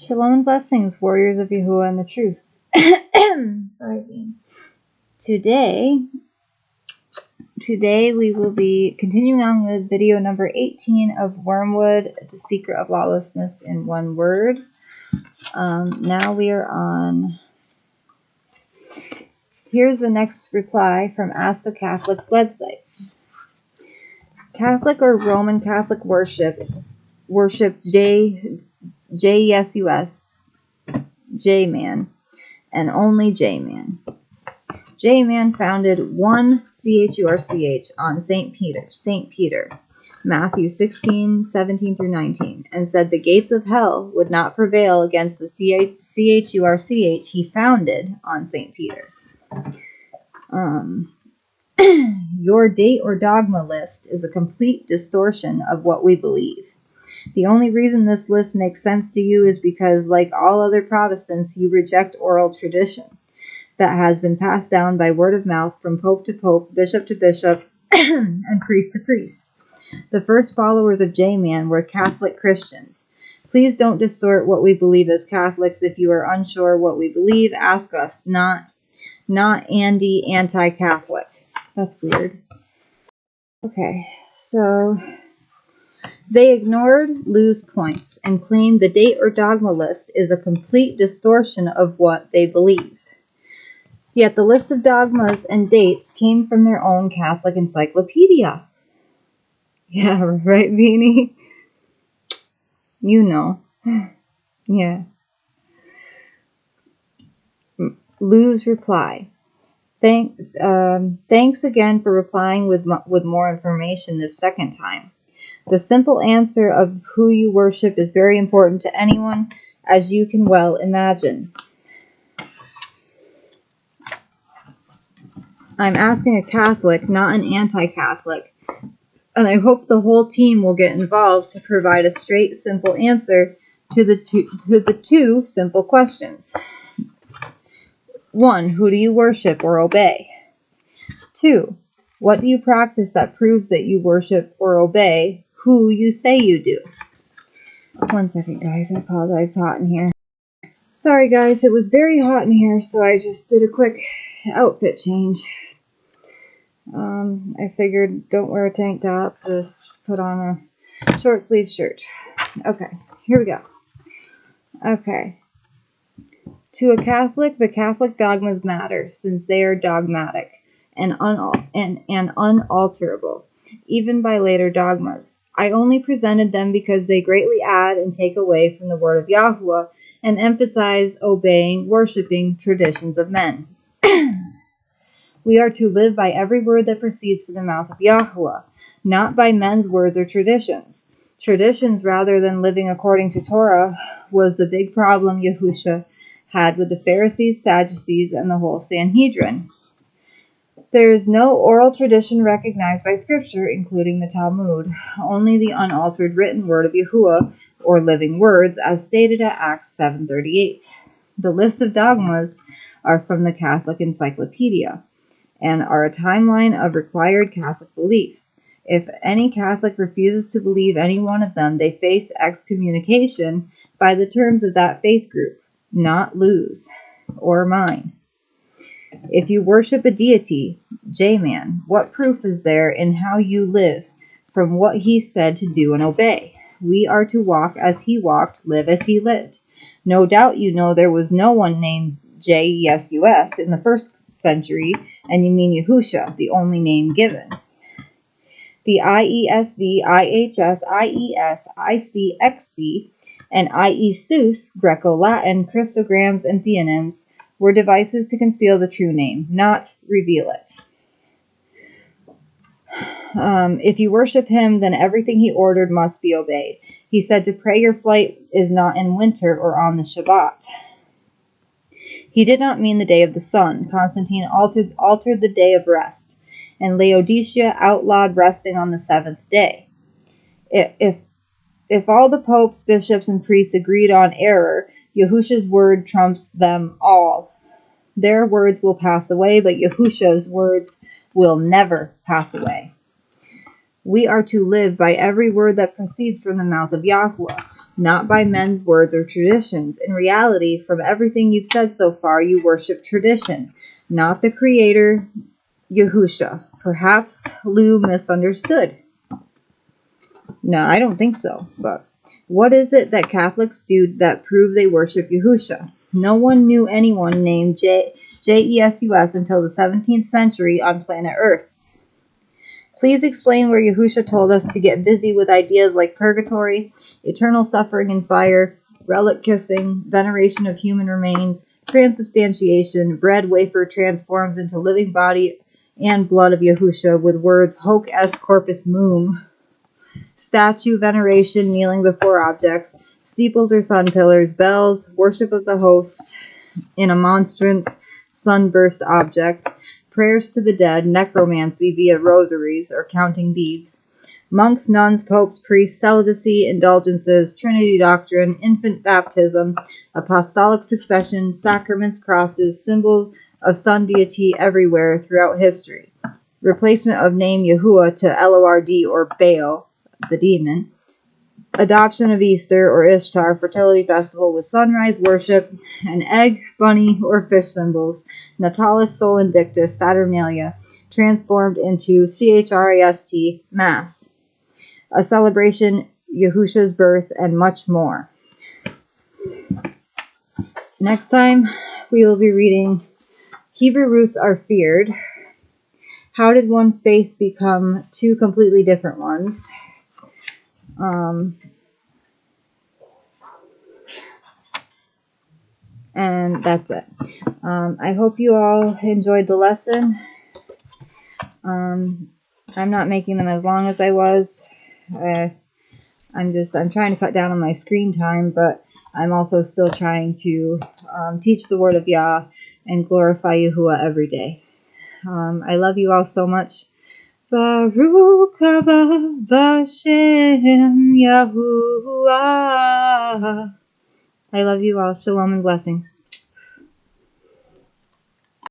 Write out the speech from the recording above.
Shalom and blessings, warriors of Yahuwah and the truth. Sorry, Bean. Today we will be continuing on with video number 18 of Wormwood, the secret of lawlessness in one word. Now we are on... Here's the next reply from Ask a Catholic's website. Catholic or Roman Catholic worship J-E-S-U-S, J-Man, and only J-Man. J-Man founded one C-H-U-R-C-H on St. Peter, Matthew 16:17-19, and said the gates of hell would not prevail against the C-H-U-R-C-H he founded on St. Peter. Your date or dogma list is a complete distortion of what we believe. The only reason this list makes sense to you is because, like all other Protestants, you reject oral tradition that has been passed down by word of mouth from pope to pope, bishop to bishop, and priest to priest. The first followers of J-Man were Catholic Christians. Please don't distort what we believe as Catholics. If you are unsure what we believe, ask us, not anti-Catholic. That's weird. Okay, so they ignored Lou's points and claimed the date or dogma list is a complete distortion of what they believe. Yet the list of dogmas and dates came from their own Catholic encyclopedia. Yeah, right, Beanie? You know. Yeah. Lou's reply. Thanks again for replying with more information this second time. The simple answer of who you worship is very important to anyone, as you can well imagine. I'm asking a Catholic, not an anti-Catholic, and I hope the whole team will get involved to provide a straight, simple answer to the two simple questions. 1. Who do you worship or obey? 2. What do you practice that proves that you worship or obey who you say you do? 1 second, guys. I apologize. It's hot in here. Sorry, guys. It was very hot in here, so I just did a quick outfit change. I figured don't wear a tank top. Just put on a short sleeve shirt. Okay, here we go. Okay. To a Catholic, the Catholic dogmas matter, since they are dogmatic and unalterable, even by later dogmas. I only presented them because they greatly add and take away from the word of Yahuwah and emphasize obeying, worshiping traditions of men. We are to live by every word that proceeds from the mouth of Yahuwah, not by men's words or traditions. Traditions rather than living according to Torah was the big problem Yahusha had with the Pharisees, Sadducees, and the whole Sanhedrin. There is no oral tradition recognized by Scripture, including the Talmud, only the unaltered written word of Yahuwah, or living words, as stated at Acts 7:38. The list of dogmas are from the Catholic Encyclopedia, and are a timeline of required Catholic beliefs. If any Catholic refuses to believe any one of them, they face excommunication by the terms of that faith group. Not Lou's or mine. If you worship a deity, J-Man, what proof is there in how you live from what he said to do and obey? We are to walk as he walked, live as he lived. No doubt you know there was no one named J-E-S-U-S in the first century, and you mean Yahusha, the only name given. The IESV, IHS, IES, ICXC, and IESUS, Greco-Latin, Christograms, and theonyms were devices to conceal the true name, not reveal it. If you worship him, then everything he ordered must be obeyed. He said to pray your flight is not in winter or on the Shabbat. He did not mean the day of the sun. Constantine altered the day of rest, and Laodicea outlawed resting on the seventh day. If all the popes, bishops, and priests agreed on error, Yahusha's word trumps them all. Their words will pass away, but Yahusha's words will never pass away. We are to live by every word that proceeds from the mouth of Yahuwah. not by men's words or traditions. In reality, from everything you've said so far, you worship tradition, not the Creator, Yahusha. Perhaps Lou misunderstood. No, I don't think so. But what is it that Catholics do that prove they worship Yahusha? No one knew anyone named Jesus until the 17th century on planet Earth. Please explain where Yahusha told us to get busy with ideas like purgatory, eternal suffering in fire, relic kissing, veneration of human remains, transubstantiation, bread wafer transforms into living body and blood of Yahusha with words hoc est corpus mum, statue veneration, kneeling before objects, steeples or sun pillars, bells, worship of the hosts in a monstrance sunburst object, prayers to the dead, necromancy via rosaries or counting beads, monks, nuns, popes, priests, celibacy, indulgences, Trinity doctrine, infant baptism, apostolic succession, sacraments, crosses, symbols of sun deity everywhere throughout history, replacement of name Yahuwah to Lord or Baal, the demon, adoption of Easter or Ishtar fertility festival with sunrise worship, and egg, bunny, or fish symbols, Natalis Sol Invictus Saturnalia, transformed into Christ Mass, a celebration Yahusha's birth, and much more. Next time, we will be reading Hebrew Roots Are Feared. How did one faith become two completely different ones? And that's it. I hope you all enjoyed the lesson. I'm not making them as long as I was. I'm trying to cut down on my screen time, but I'm also still trying to teach the Word of Yah and glorify Yahuwah every day. I love you all so much. Baruch haba b'Shem Yahuwah. I love you all. Shalom and blessings.